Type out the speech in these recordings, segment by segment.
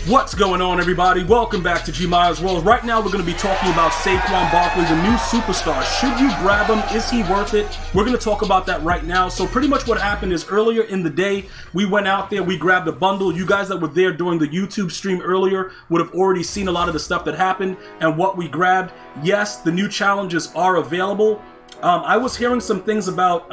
What's going on, everybody? Welcome back to GmiasWorld. Right now, we're going to be talking about Saquon Barkley, the new superstar. Should you grab him? Is he worth it? We're going to talk about that right now. So pretty much what happened is earlier in the day, we went out there, we grabbed a bundle. You guys that were there during the YouTube stream earlier would have already seen a lot of the stuff that happened and what we grabbed. Yes, the new challenges are available. I was hearing some things about,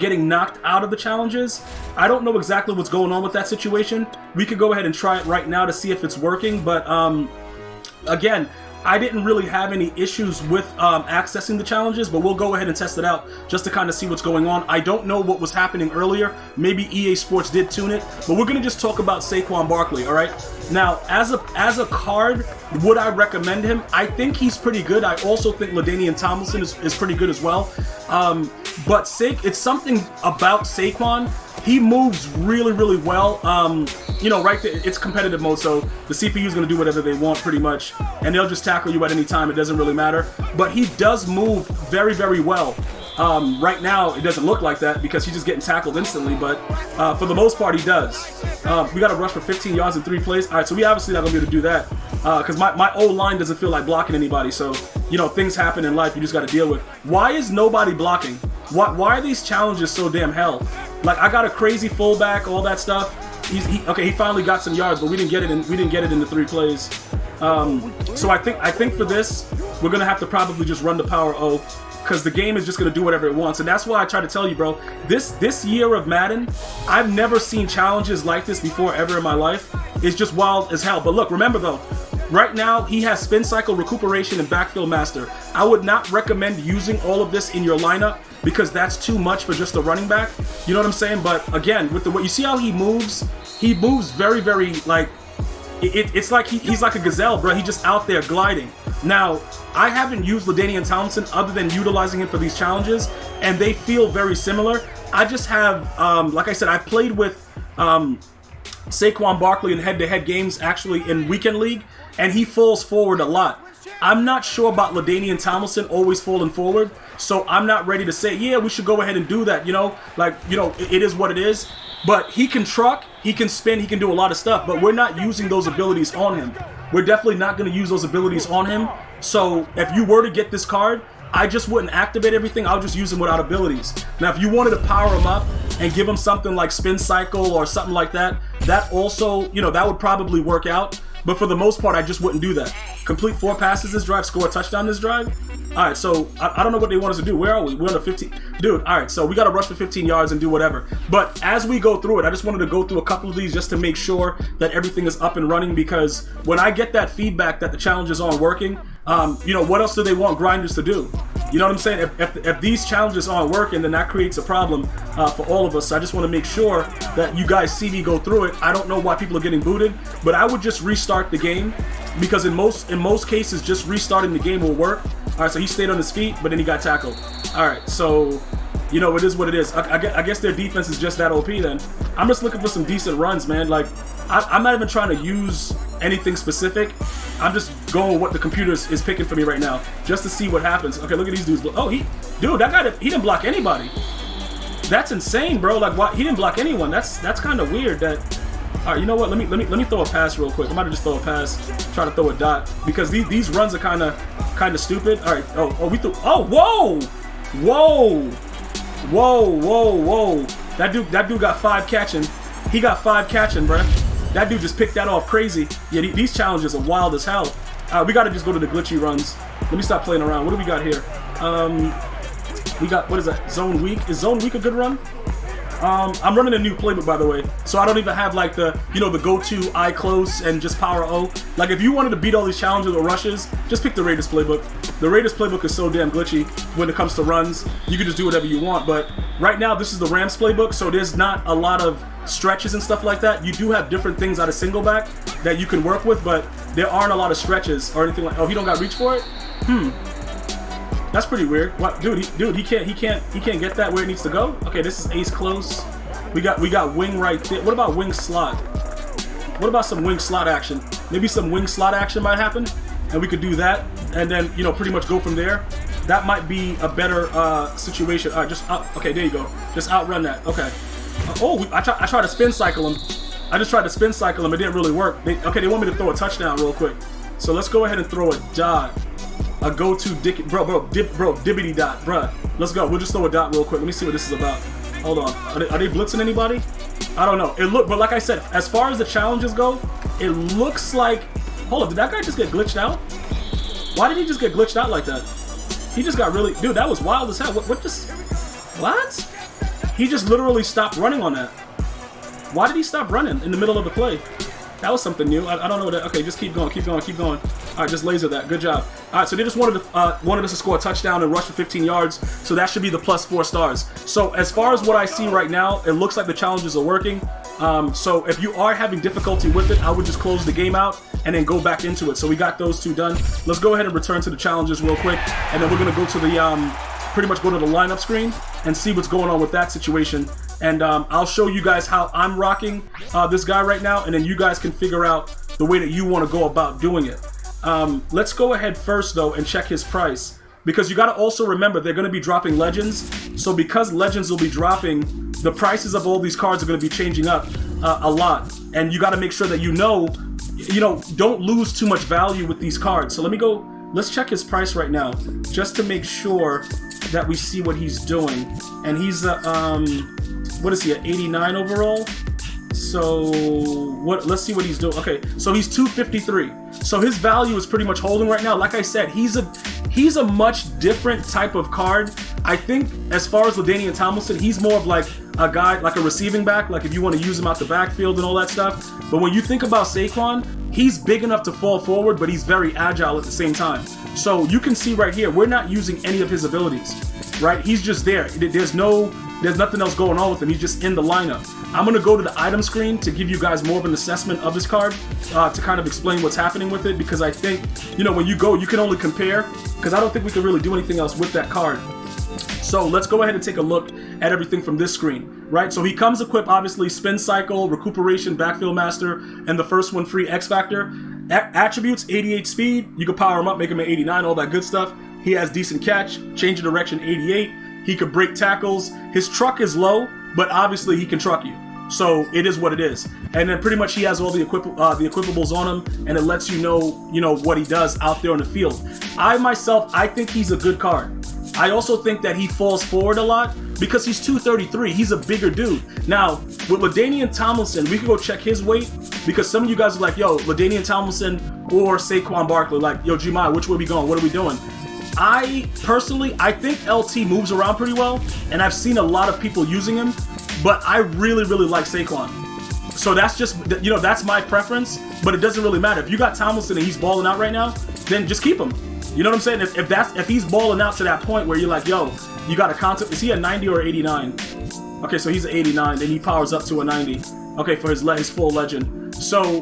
getting knocked out of the challenges. I don't know exactly what's going on with that situation. We could go ahead and try it right now to see if it's working. But, again, I didn't really have any issues with accessing the challenges, but we'll go ahead and test it out just to kind of see what's going on. I don't know what was happening earlier. Maybe EA Sports did tune it, but we're going to just talk about Saquon Barkley, all right? Now, as a card, would I recommend him? I think he's pretty good. I also think LaDainian Tomlinson is pretty good as well. But it's something about Saquon. He moves really, really well. Right there, it's competitive mode, so the CPU is going to do whatever they want pretty much, and they'll just tackle you at any time. It doesn't really matter. But he does move very, very well. Right now, it doesn't look like that because he's just getting tackled instantly, but for the most part, he does. We got to rush for 15 yards in 3 plays. All right, so we obviously not going to be able to do that because my O-line doesn't feel like blocking anybody, so, things happen in life you just got to deal with. Why is nobody blocking? Why are these challenges so damn hell? Like, I got a crazy fullback, all that stuff. He finally got some yards, but we didn't get it in the 3 plays. So I think for this, we're gonna have to probably just run the power O, because the game is just gonna do whatever it wants, and that's why I try to tell you, bro. This year of Madden, I've never seen challenges like this before ever in my life. It's just wild as hell. But look, remember though, right now he has spin cycle, recuperation, and backfield master. I would not recommend using all of this in your lineup because that's too much for just a running back. You know what I'm saying? But again, with the way you see how he moves very, very like it's like he's like a gazelle, bro. He's just out there gliding. Now, I haven't used LaDainian Tomlinson other than utilizing him for these challenges, and they feel very similar. I just have, like I said, I played with Saquon Barkley in head-to-head games, actually in Weekend League, and he falls forward a lot. I'm not sure about LaDainian Tomlinson always falling forward, so I'm not ready to say, yeah, we should go ahead and do that, it is what it is. But he can truck, he can spin, he can do a lot of stuff, but we're not using those abilities on him. We're definitely not going to use those abilities on him. So if you were to get this card, I just wouldn't activate everything. I'll just use him without abilities. Now, if you wanted to power him up and give him something like spin cycle or something like that, that also, that would probably work out. But for the most part, I just wouldn't do that. Complete 4 passes this drive, score a touchdown this drive. All right, so I don't know what they want us to do. Where are we? We're on the 15. Dude, all right, so we got to rush for 15 yards and do whatever. But as we go through it, I just wanted to go through a couple of these just to make sure that everything is up and running, because when I get that feedback that the challenges aren't working, what else do they want grinders to do? You know what I'm saying? If these challenges aren't working, then that creates a problem for all of us. So I just want to make sure that you guys see me go through it. I don't know why people are getting booted, but I would just restart the game, because in most cases, just restarting the game will work. All right, so he stayed on his feet, but then he got tackled. All right, so, it is what it is. I guess their defense is just that OP then. I'm just looking for some decent runs, man. Like, I'm not even trying to use anything specific. I'm just going with what the computer is picking for me right now, just to see what happens. Okay, look at these dudes. Oh, that guy, he didn't block anybody. That's insane, bro. Like, why he didn't block anyone? That's kind of weird. That. All right, you know what? Let me throw a pass real quick. I might just throw a pass, try to throw a dot, because these runs are kind of stupid. All right. Oh, we threw. Oh, whoa. That dude got 5 catching. He got 5 catching, bruh. That dude just picked that off crazy. Yeah, these challenges are wild as hell. We got to just go to the glitchy runs. Let me stop playing around. What do we got here? We got, what is that? Zone weak. Is zone weak a good run? I'm running a new playbook, by the way, so I don't even have like the go-to eye close and just power O. Like, if you wanted to beat all these challenges or rushes, just pick the Raiders playbook. The Raiders playbook is so damn glitchy when it comes to runs. You can just do whatever you want, but right now this is the Rams playbook, so there's not a lot of stretches and stuff like that. You do have different things out of single back that you can work with, but there aren't a lot of stretches or anything like. Oh, he don't got reach for it? That's pretty weird. What, dude? He can't get that where it needs to go. Okay, this is ace close. We got wing right there. What about wing slot? What about some wing slot action? Maybe some wing slot action might happen, and we could do that, and then pretty much go from there. That might be a better situation. All right, okay, there you go. Just outrun that. Okay. I try to spin cycle him. I just tried to spin cycle him. It didn't really work. Okay, they want me to throw a touchdown real quick. So let's go ahead and throw a dot. A go-to dick, bro, dibbity dot, bruh. Let's go. We'll just throw a dot real quick. Let me see what this is about. Hold on. Are they blitzing anybody? I don't know. But like I said, as far as the challenges go, it looks like. Hold up, did that guy just get glitched out? Why did he just get glitched out like that? He just got really, dude. That was wild as hell. What? He just literally stopped running on that. Why did he stop running in the middle of the play? That was something new. I don't know that. Okay, just keep going. All right, just laser that. Good job. All right, so they just wanted us to score a touchdown and rush for 15 yards. So that should be the +4 stars. So as far as what I see right now, it looks like the challenges are working. So if you are having difficulty with it, I would just close the game out and then go back into it. So we got those two done. Let's go ahead and return to the challenges real quick, and then we're gonna go to the pretty much go to the lineup screen and see what's going on with that situation. And I'll show you guys how I'm rocking this guy right now, and then you guys can figure out the way that you want to go about doing it. Let's go ahead first though and check his price, because you got to also remember they're going to be dropping legends. So because legends will be dropping, the prices of all these cards are going to be changing up a lot, and you got to make sure that you know, don't lose too much value with these cards. So let me go. Let's check his price right now, just to make sure that we see what he's doing. And he's what is he, at 89 overall? So let's see what he's doing. Okay, so he's 253. So his value is pretty much holding right now. Like I said, he's a much different type of card. I think as far as LaDainian Tomlinson, he's more of like a guy, like a receiving back, like if you want to use him out the backfield and all that stuff. But when you think about Saquon, he's big enough to fall forward, but he's very agile at the same time. So you can see right here, we're not using any of his abilities, right? He's just there. There's nothing else going on with him. He's just in the lineup. I'm going to go to the item screen to give you guys more of an assessment of this card, to kind of explain what's happening with it, because I think, when you go, you can only compare, because I don't think we can really do anything else with that card. So let's go ahead and take a look at everything from this screen, right? So he comes equipped, obviously, Spin Cycle, Recuperation, Backfield Master, and the first one free, X Factor. Attributes, 88 speed. You can power him up, make him an 89, all that good stuff. He has decent catch, change of direction, 88. He could break tackles. His truck is low, but obviously he can truck you. So it is what it is. And then pretty much he has all the equipables on him, and it lets you know what he does out there on the field. I think he's a good card. I also think that he falls forward a lot because he's 233. He's a bigger dude. Now, with LaDainian Tomlinson, we can go check his weight, because some of you guys are like, yo, LaDainian Tomlinson or Saquon Barkley, like, yo, Gmias, which way we going? What are we doing? I think LT moves around pretty well, and I've seen a lot of people using him, but I really, really like Saquon. So that's just, that's my preference, but it doesn't really matter. If you got Tomlinson and he's balling out right now, then just keep him. You know what I'm saying? If he's balling out to that point where you're like, yo, you got a concept. Is he a 90 or 89? Okay, so he's an 89, then he powers up to a 90. Okay, for his full legend. So,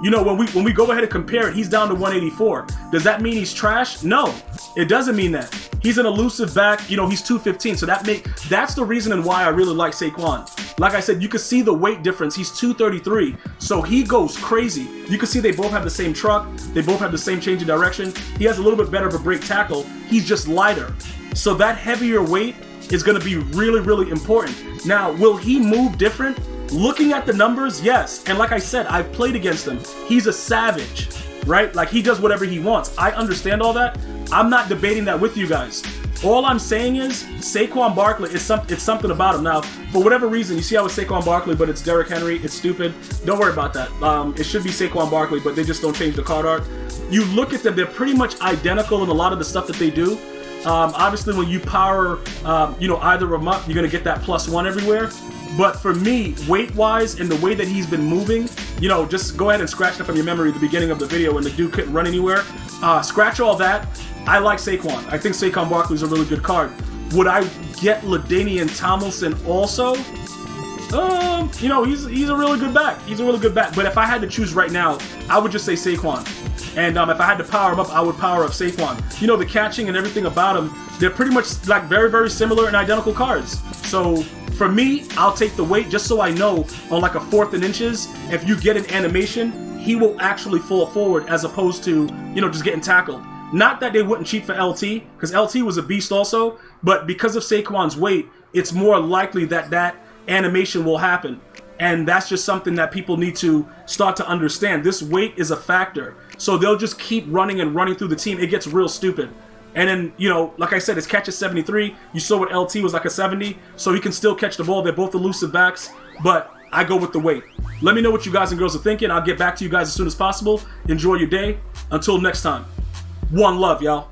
when we go ahead and compare it, he's down to 184. Does that mean he's trash? No, it doesn't mean that. He's an elusive back. He's 215. So that's the reason and why I really like Saquon. Like I said, you can see the weight difference. He's 233, so he goes crazy. You can see they both have the same truck. They both have the same change of direction. He has a little bit better of a break tackle. He's just lighter. So that heavier weight is going to be really, really important. Now, will he move different? Looking at the numbers, yes. And like I said, I've played against him. He's a savage, right? Like, he does whatever he wants. I understand all that. I'm not debating that with you guys. All I'm saying is Saquon Barkley it's something about him. Now, for whatever reason, you see how it's Saquon Barkley, but it's Derrick Henry. It's stupid. Don't worry about that. It should be Saquon Barkley, but they just don't change the card art. You look at them, they're pretty much identical in a lot of the stuff that they do. Obviously, when you power, either of them up, you're going to get that +1 everywhere. But for me, weight-wise, and the way that he's been moving, just go ahead and scratch that from your memory at the beginning of the video when the dude couldn't run anywhere. Scratch all that. I like Saquon. I think Saquon Barkley is a really good card. Would I get LaDainian Tomlinson also? He's a really good back. He's a really good back. But if I had to choose right now, I would just say Saquon. And if I had to power him up, I would power up Saquon. The catching and everything about him, they're pretty much like very, very similar and identical cards. So for me, I'll take the weight just so I know on like a 4th and inches, if you get an animation, he will actually fall forward as opposed to, just getting tackled. Not that they wouldn't cheat for LT, because LT was a beast also, but because of Saquon's weight, it's more likely that animation will happen. And that's just something that people need to start to understand. This weight is a factor. So they'll just keep running and running through the team. It gets real stupid. And then, you know, like I said, his catch is 73. You saw what LT was like a 70. So he can still catch the ball. They're both elusive backs. But I go with the weight. Let me know what you guys and girls are thinking. I'll get back to you guys as soon as possible. Enjoy your day. Until next time. One love, y'all.